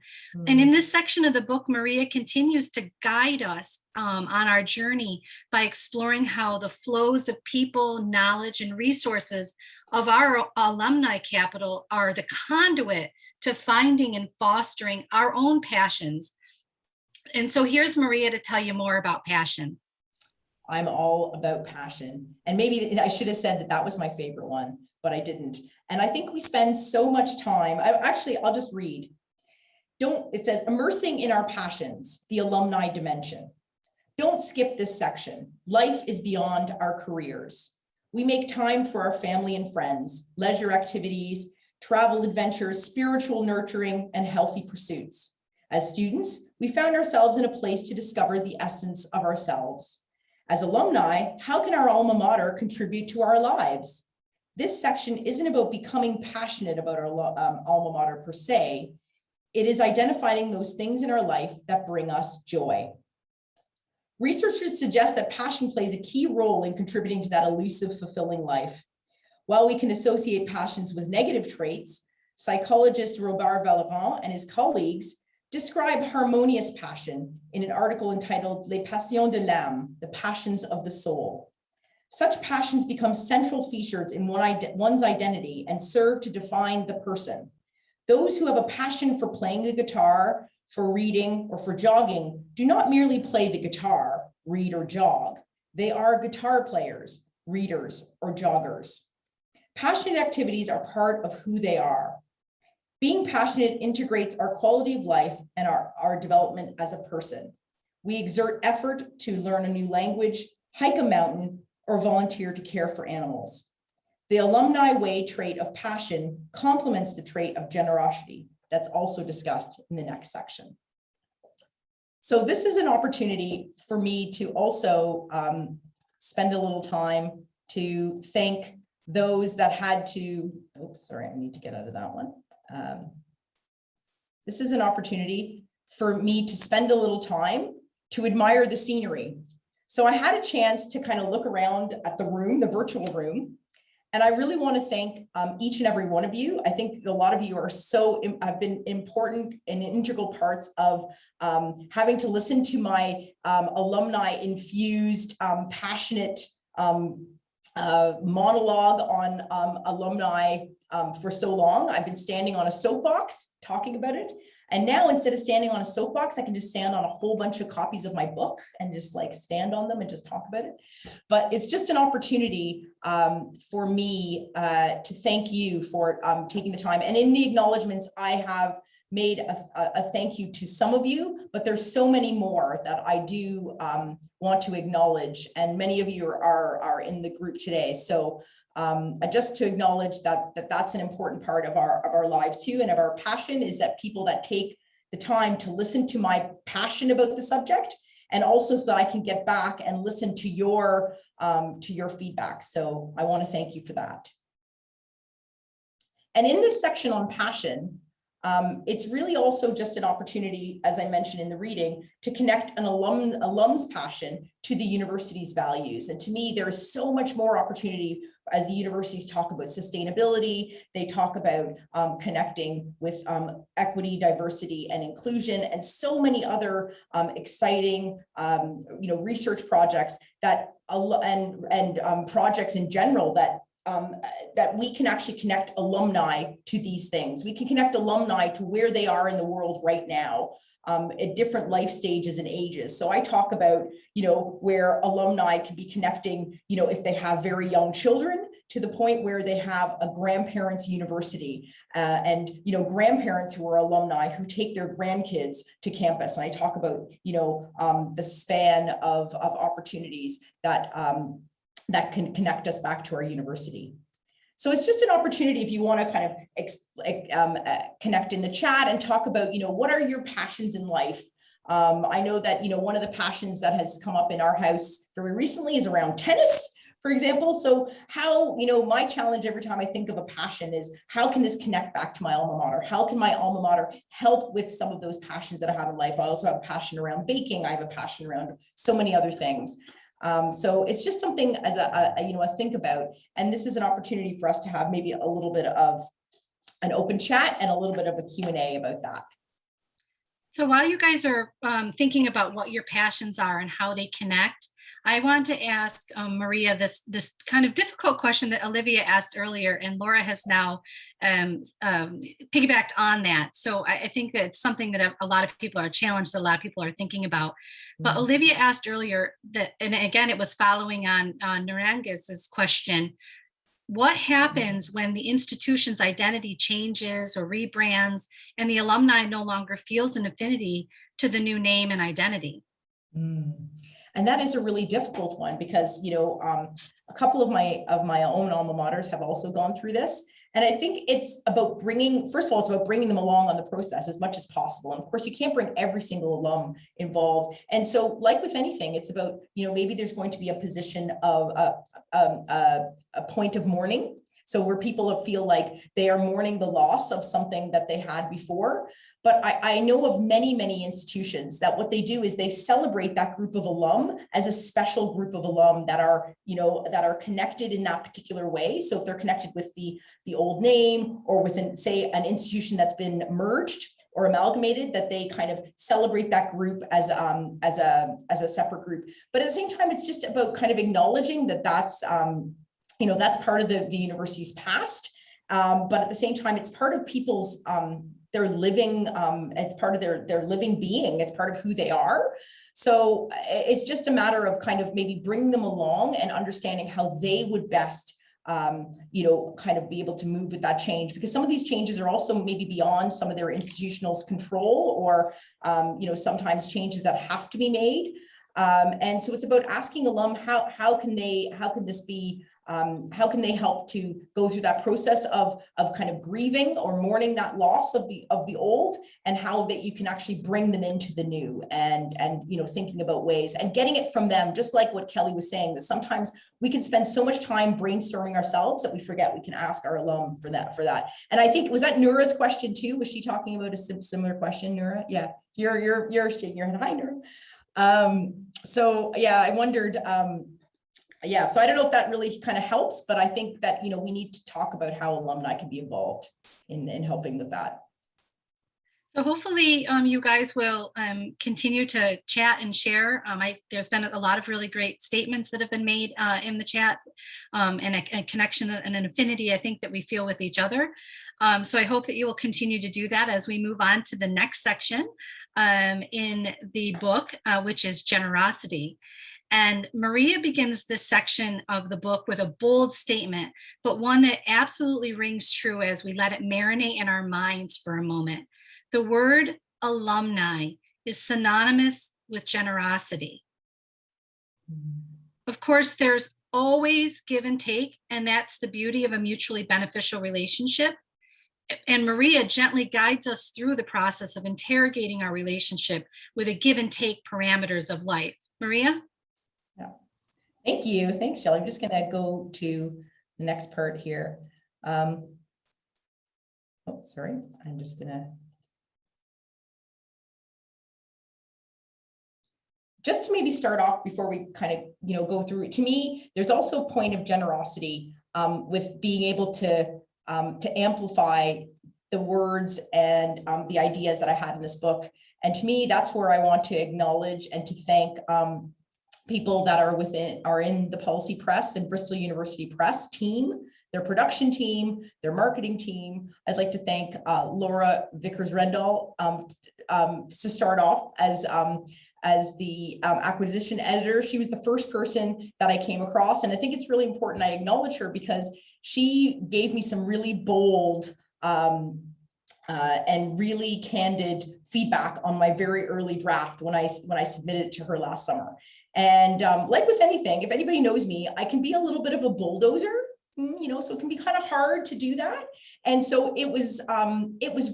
And in this section of the book, Maria continues to guide us on our journey by exploring how the flows of people, knowledge, and resources of our alumni capital are the conduit to finding and fostering our own passions. And so here's Maria to tell you more about passion. I'm all about passion. And maybe I should have said that was my favorite one, but I didn't. And I think we spend so much time, I'll just read. It says, immersing in our passions, the alumni dimension. Don't skip this section. Life is beyond our careers. We make time for our family and friends, leisure activities, travel adventures, spiritual nurturing, and healthy pursuits. As students, we found ourselves in a place to discover the essence of ourselves. As alumni, how can our alma mater contribute to our lives? This section isn't about becoming passionate about our alma mater per se. It is identifying those things in our life that bring us joy. Researchers suggest that passion plays a key role in contributing to that elusive, fulfilling life. While we can associate passions with negative traits, psychologist Robert Vallerand and his colleagues describe harmonious passion in an article entitled Les Passions de l'âme, the passions of the soul. Such passions become central features in one's identity and serve to define the person. Those who have a passion for playing the guitar, for reading, or for jogging do not merely play the guitar, read, or jog. They are guitar players, readers, or joggers. Passionate activities are part of who they are. Being passionate integrates our quality of life and our development as a person. We exert effort to learn a new language, hike a mountain, or volunteer to care for animals. The Alumni Way trait of passion complements the trait of generosity that's also discussed in the next section. So this is an opportunity for me to also spend a little time to thank those that had to, oops, sorry, I need to get out of that one. This is an opportunity for me to spend a little time to admire the scenery. So I had a chance to kind of look around at the room, the virtual room, and I really want to thank each and every one of you. I think a lot of you are have been important and integral parts of having to listen to my alumni-infused, passionate monologue on alumni for so long. I've been standing on a soapbox talking about it. And now instead of standing on a soapbox, I can just stand on a whole bunch of copies of my book and just like stand on them and just talk about it. But it's just an opportunity for me to thank you for taking the time. And in the acknowledgements, I have made a thank you to some of you, but there's so many more that I do want to acknowledge. And many of you are in the group today. So just to acknowledge that's an important part of our lives too, and of our passion, is that people that take the time to listen to my passion about the subject, and also so that I can get back and listen to your feedback. So I want to thank you for that. And in this section on passion, it's really also just an opportunity, as I mentioned in the reading, to connect an alum's passion to the university's values. And to me, there is so much more opportunity as the universities talk about sustainability. They talk about connecting with equity, diversity, and inclusion, and so many other exciting, research projects that and projects in general that we can actually connect alumni to these things. We can connect alumni to where they are in the world right now, at different life stages and ages. So I talk about, where alumni can be connecting, if they have very young children, to the point where they have a grandparents' university, and grandparents who are alumni who take their grandkids to campus. And I talk about, the span of opportunities that can connect us back to our university. So it's just an opportunity if you want to kind of connect in the chat and talk about, what are your passions in life? I know that, one of the passions that has come up in our house very recently is around tennis, for example. So how, my challenge every time I think of a passion is, how can this connect back to my alma mater? How can my alma mater help with some of those passions that I have in life? I also have a passion around baking. I have a passion around so many other things. So it's just something as a think about, and this is an opportunity for us to have maybe a little bit of an open chat and a little bit of a Q&A about that. So while you guys are thinking about what your passions are and how they connect, I want to ask Maria this kind of difficult question that Olivia asked earlier, and Laura has now piggybacked on that. So I think that it's something that a lot of people are challenged, that a lot of people are thinking about. But Olivia asked earlier that, and again, it was following on Narangiz's question, what happens when the institution's identity changes or rebrands and the alumni no longer feels an affinity to the new name and identity? And that is a really difficult one, because a couple of my own alma maters have also gone through this. And I think it's about first of all, it's about bringing them along on the process as much as possible. And of course, you can't bring every single alum involved. And so, like with anything, it's about, maybe there's going to be a position of a point of mourning So where people feel like they are mourning the loss of something that they had before. But I know of many, many institutions that what they do is they celebrate that group of alum as a special group of alum that are, that are connected in that particular way. So if they're connected with the old name or within, say, an institution that's been merged or amalgamated, that they kind of celebrate that group as a separate group. But at the same time, it's just about kind of acknowledging that that's that's part of the university's past. But at the same time, it's part of people's their living, it's part of their living being, it's part of who they are. So it's just a matter of kind of maybe bringing them along and understanding how they would best kind of be able to move with that change, because some of these changes are also maybe beyond some of their institutional control, or sometimes changes that have to be made. And so it's about asking alum how can they help to go through that process of kind of grieving or mourning that loss of the old, and how that you can actually bring them into the new, and thinking about ways and getting it from them, just like what Kelly was saying, that sometimes we can spend so much time brainstorming ourselves that we forget we can ask our alum for that. And I think, was that Noura's question too? Was she talking about a similar question, Noura? Yeah, you're shaking your head. Hi, Noura. So yeah, I wondered, so I don't know if that really kind of helps, but I think that, we need to talk about how alumni can be involved in helping with that. So hopefully you guys will continue to chat and share. There's been a lot of really great statements that have been made in the chat, and a connection and an affinity, I think, that we feel with each other. So I hope that you will continue to do that as we move on to the next section in the book, which is generosity. And Maria begins this section of the book with a bold statement, but one that absolutely rings true as we let it marinate in our minds for a moment. The word alumni is synonymous with generosity. Of course, there's always give and take, and that's the beauty of a mutually beneficial relationship. And Maria gently guides us through the process of interrogating our relationship with a give and take parameters of life. Maria? Yeah. Thank you. Thanks, Shelly. I'm just going to go to the next part here. I'm just going to. Just to maybe start off before we kind of, go through it, to me, there's also a point of generosity with being able to amplify the words and the ideas that I had in this book. And to me, that's where I want to acknowledge and to thank people that are in the Policy Press and Bristol University Press team, their production team, their marketing team. I'd like to thank Laura Vickers-Rendall to start off as the acquisition editor. She was the first person that I came across. And I think it's really important I acknowledge her, because she gave me some really bold and really candid feedback on my very early draft when I submitted it to her last summer. And like with anything, if anybody knows me, I can be a little bit of a bulldozer, so it can be kind of hard to do that. And so it was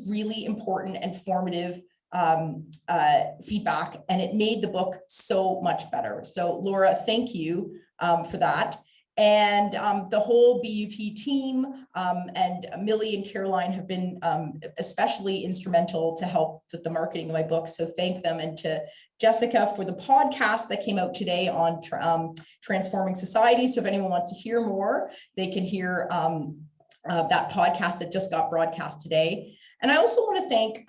really important and formative feedback, and it made the book so much better. So Laura, thank you for that. And the whole BUP team and Millie and Caroline have been especially instrumental to help with the marketing of my book. So thank them. And to Jessica for the podcast that came out today on transforming society. So if anyone wants to hear more, they can hear that podcast that just got broadcast today. And I also want to thank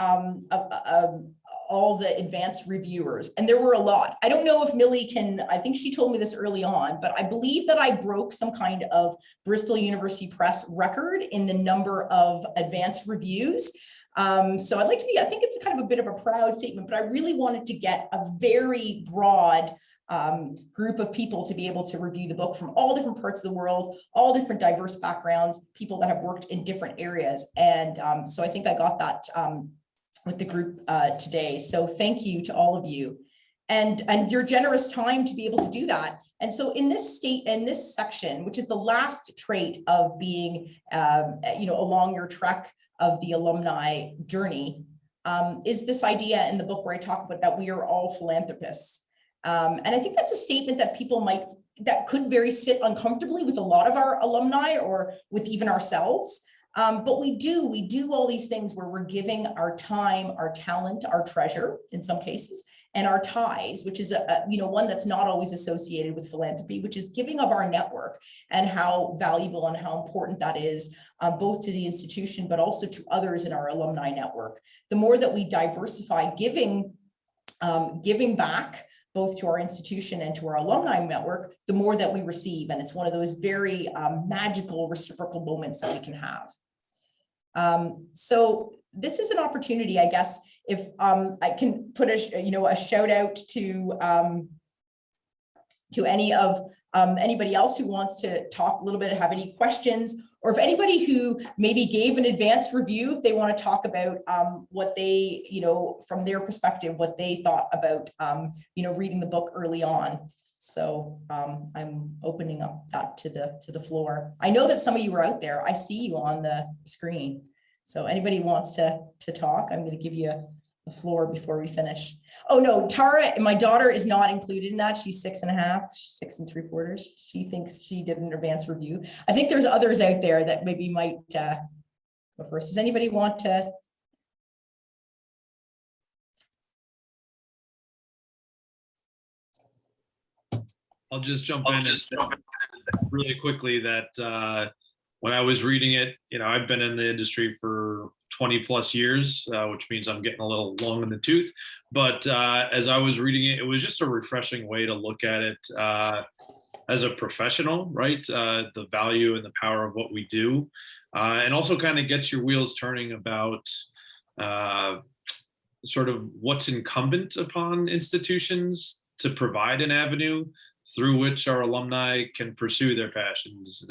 all the advanced reviewers, and there were a lot. I don't know if Millie I think she told me this early on, but I believe that I broke some kind of Bristol University Press record in the number of advanced reviews. So I'd like to I think it's kind of a bit of a proud statement, but I really wanted to get a very broad group of people to be able to review the book from all different parts of the world, all different diverse backgrounds, people that have worked in different areas. And so I think I got that with the group today. So thank you to all of you and your generous time to be able to do that. And so in this section, which is the last trait of being, along your trek of the alumni journey, is this idea in the book where I talk about that we are all philanthropists. And I think that's a statement that people might that could sit uncomfortably with a lot of our alumni or with even ourselves. But we do all these things where we're giving our time, our talent, our treasure in some cases, and our ties, which is one that's not always associated with philanthropy, which is giving of our network and how valuable and how important that is, both to the institution, but also to others in our alumni network. The more that we diversify giving back, both to our institution and to our alumni network, the more that we receive. And it's one of those very magical reciprocal moments that we can have. So this is an opportunity, I guess, if I can put a shout out to anybody else who wants to talk a little bit, have any questions, or if anybody who maybe gave an advanced review, if they want to talk about what they, from their perspective, what they thought about, reading the book early on. So I'm opening up that to the floor. I know that some of you are out there. I see you on the screen. So anybody wants to talk, I'm going to give you the floor before we finish. Oh no, Tara, my daughter, is not included in that. She's 6.5, 6 3/4. She thinks she did an advanced review. I think there's others out there that maybe might go first. Does anybody want to? I'll just jump in really quickly that when I was reading it, I've been in the industry for 20 plus years, which means I'm getting a little long in the tooth. But as I was reading it, it was just a refreshing way to look at it as a professional, right? The value and the power of what we do, and also kind of gets your wheels turning about sort of what's incumbent upon institutions to provide an avenue through which our alumni can pursue their passions,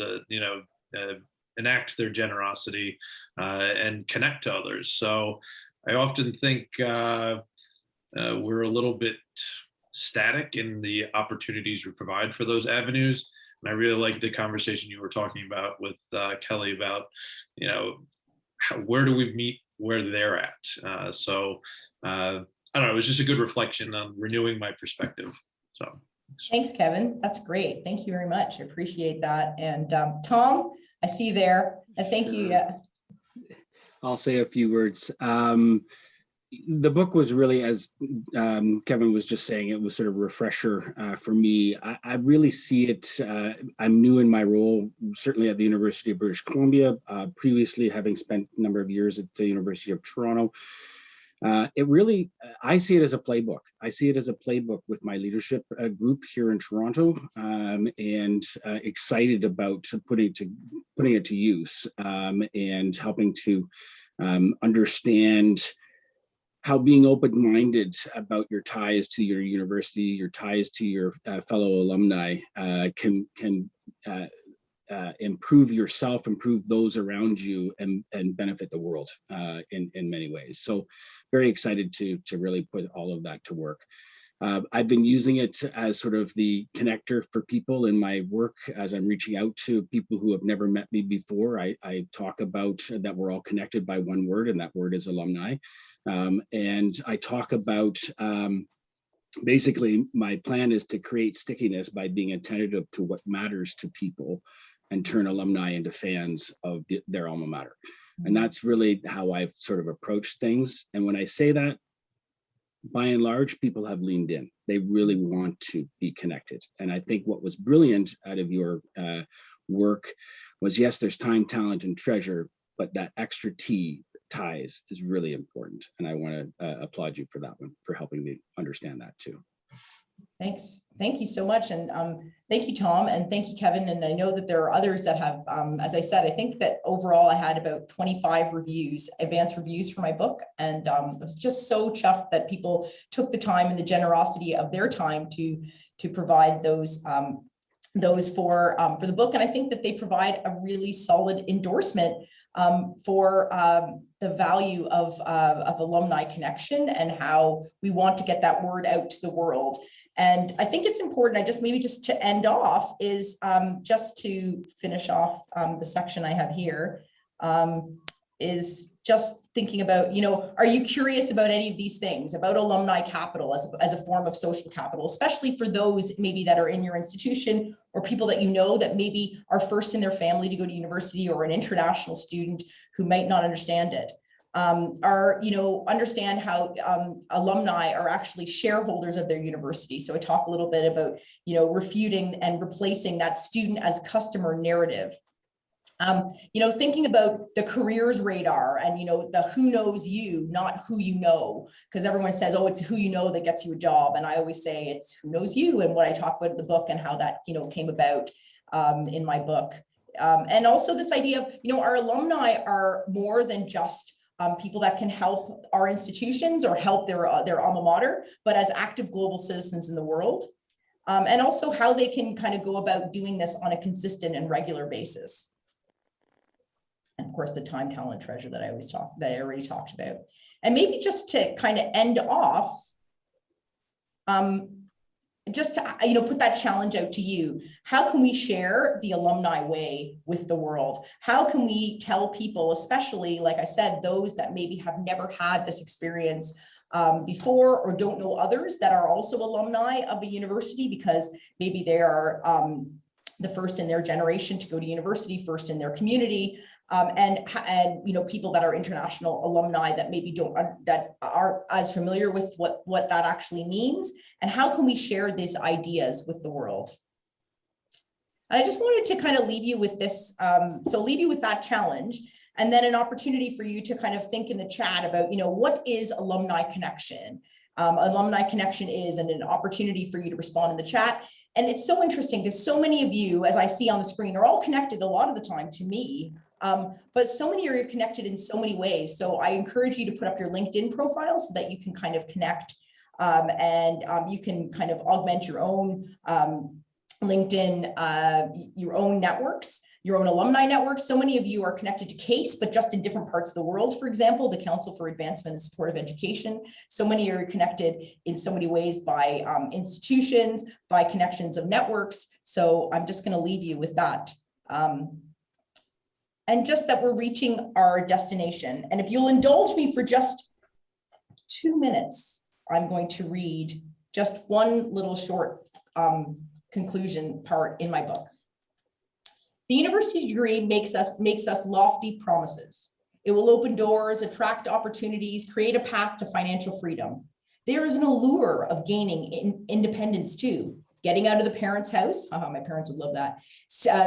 enact their generosity, and connect to others. So I often think we're a little bit static in the opportunities we provide for those avenues. And I really like the conversation you were talking about with Kelly about, where do we meet where they're at? So I don't know, it was just a good reflection on renewing my perspective. So. Thanks, Kevin. That's great. Thank you very much. I appreciate that. And Tom, I see you there. And thank you. I'll say a few words. The book was really, as Kevin was just saying, it was sort of a refresher for me. I really see it. I'm new in my role, certainly at the University of British Columbia, previously having spent a number of years at the University of Toronto. I see it as a playbook. I see it as a playbook with my leadership group here in Toronto, and excited about putting it to use, and helping to understand how being open-minded about your ties to your university, your ties to your fellow alumni can improve yourself, improve those around you, and benefit the world in many ways. So very excited to really put all of that to work. I've been using it as sort of the connector for people in my work as I'm reaching out to people who have never met me before. I talk about that we're all connected by one word, and that word is alumni. And I talk about basically my plan is to create stickiness by being attentive to what matters to people and turn alumni into fans of their alma mater. And that's really how I've sort of approached things. And when I say that, by and large, people have leaned in. They really want to be connected. And I think what was brilliant out of your work was, yes, there's time, talent, and treasure, but that extra T, ties, is really important. And I want to applaud you for that one, for helping me understand that too. Thanks. Thank you so much. And thank you, Tom, and thank you, Kevin. And I know that there are others that have, as I said, I think that overall I had about 25 reviews, advanced reviews for my book. And I was just so chuffed that people took the time and the generosity of their time to provide those for the book. And I think that they provide a really solid endorsement for the value of alumni connection and how we want to get that word out to the world. And I think it's important, just to end off is just to finish off the section I have here, is just thinking about, are you curious about any of these things, about alumni capital as a form of social capital, especially for those maybe that are in your institution or people that that maybe are first in their family to go to university, or an international student who might not understand it. Understand how alumni are actually shareholders of their university. So I talk a little bit about, refuting and replacing that student as customer narrative. Thinking about the careers radar and, the who knows you, not who you know, because everyone says, oh, it's who you know that gets you a job. And I always say it's who knows you, and what I talk about in the book and how that, came about in my book. And also this idea of, our alumni are more than just people that can help our institutions or help their alma mater, but as active global citizens in the world. And also how they can kind of go about doing this on a consistent and regular basis. And of course, the time, talent, treasure that I already talked about. And maybe just to kind of end off, just to, put that challenge out to you. How can we share the Alumni Way with the world? How can we tell people, especially, like I said, those that maybe have never had this experience before, or don't know others that are also alumni of a university, because maybe they are the first in their generation to go to university, first in their community, and people that are international alumni that maybe that aren't as familiar with what that actually means, and how can we share these ideas with the world? And I just wanted to kind of leave you with this, leave you with that challenge, and then an opportunity for you to kind of think in the chat about, what is Alumni Connection? Alumni Connection is, and an opportunity for you to respond in the chat. And it's so interesting because so many of you, as I see on the screen, are all connected a lot of the time to me, but so many are connected in so many ways. So I encourage you to put up your LinkedIn profile so that you can kind of connect, and you can kind of augment your own LinkedIn, your own networks, your own alumni networks. So many of you are connected to CASE, but just in different parts of the world. For example, the Council for Advancement and Support of Education. So many are connected in so many ways by institutions, by connections of networks. So I'm just going to leave you with that. And just that we're reaching our destination. And if you'll indulge me for just 2 minutes, I'm going to read just one little short conclusion part in my book. The university degree makes us lofty promises. It will open doors, attract opportunities, create a path to financial freedom. There is an allure of gaining independence too. Getting out of the parents' house, my parents would love that.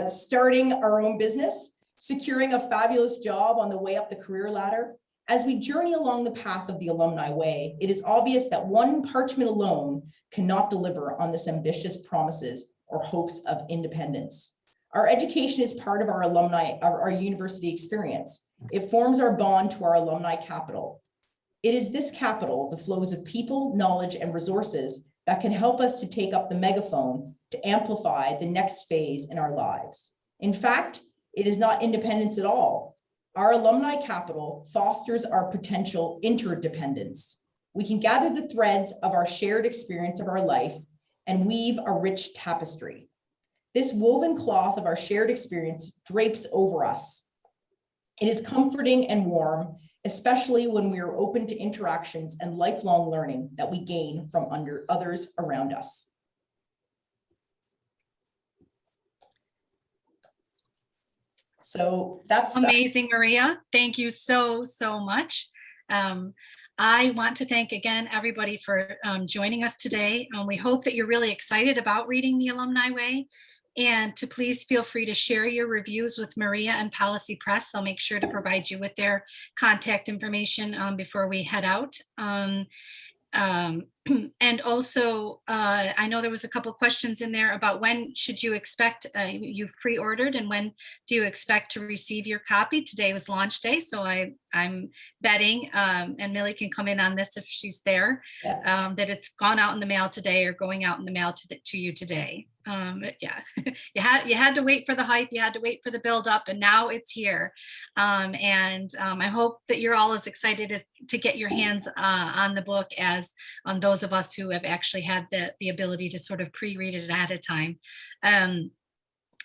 Starting our own business, securing a fabulous job on the way up the career ladder. As we journey along the path of the Alumni Way, it is obvious that one parchment alone cannot deliver on this ambitious promises or hopes of independence. Our education is part of our our university experience. It forms our bond to our alumni capital. It is this capital, the flows of people, knowledge, and resources, that can help us to take up the megaphone to amplify the next phase in our lives. In fact, it is not independence at all. Our alumni capital fosters our potential interdependence. We can gather the threads of our shared experience of our life and weave a rich tapestry. This woven cloth of our shared experience drapes over us. It is comforting and warm, especially when we are open to interactions and lifelong learning that we gain from others around us. So that's amazing, Maria. Thank you so much. I want to thank again everybody for joining us today. We hope that you're really excited about reading the Alumni Way, and to please feel free to share your reviews with Maria and Policy Press. They'll make sure to provide you with their contact information before we head out. And also, I know there was a couple of questions in there about when should you expect, you've pre-ordered, and when do you expect to receive your copy? Today was launch day, so I'm betting, and Millie can come in on this if she's there, yeah. That it's gone out in the mail today or going out in the mail to you today. Yeah, you had to wait for the hype, you had to wait for the build up, and now it's here. I hope that you're all as excited to get your hands on the book as those of us who have actually had the ability to sort of pre-read it ahead of time.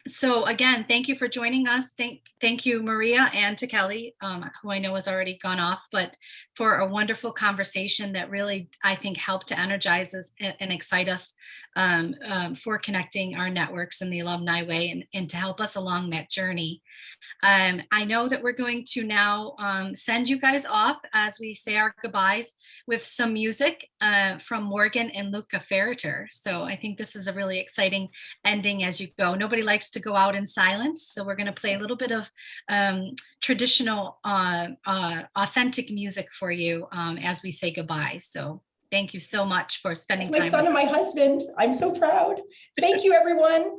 So again, thank you for joining us. Thank you, Maria, and to Kelly, who I know has already gone off, but for a wonderful conversation that really, I think, helped to energize us and excite us for connecting our networks in the Alumni Way and to help us along that journey. I know that we're going to now send you guys off as we say our goodbyes with some music from Morgan and Luca Ferriter. So I think this is a really exciting ending as you go. Nobody likes to go out in silence. So we're going to play a little bit of traditional, authentic music for you as we say goodbye. So thank you so much for spending time. My son and my husband. I'm so proud. Thank you, everyone.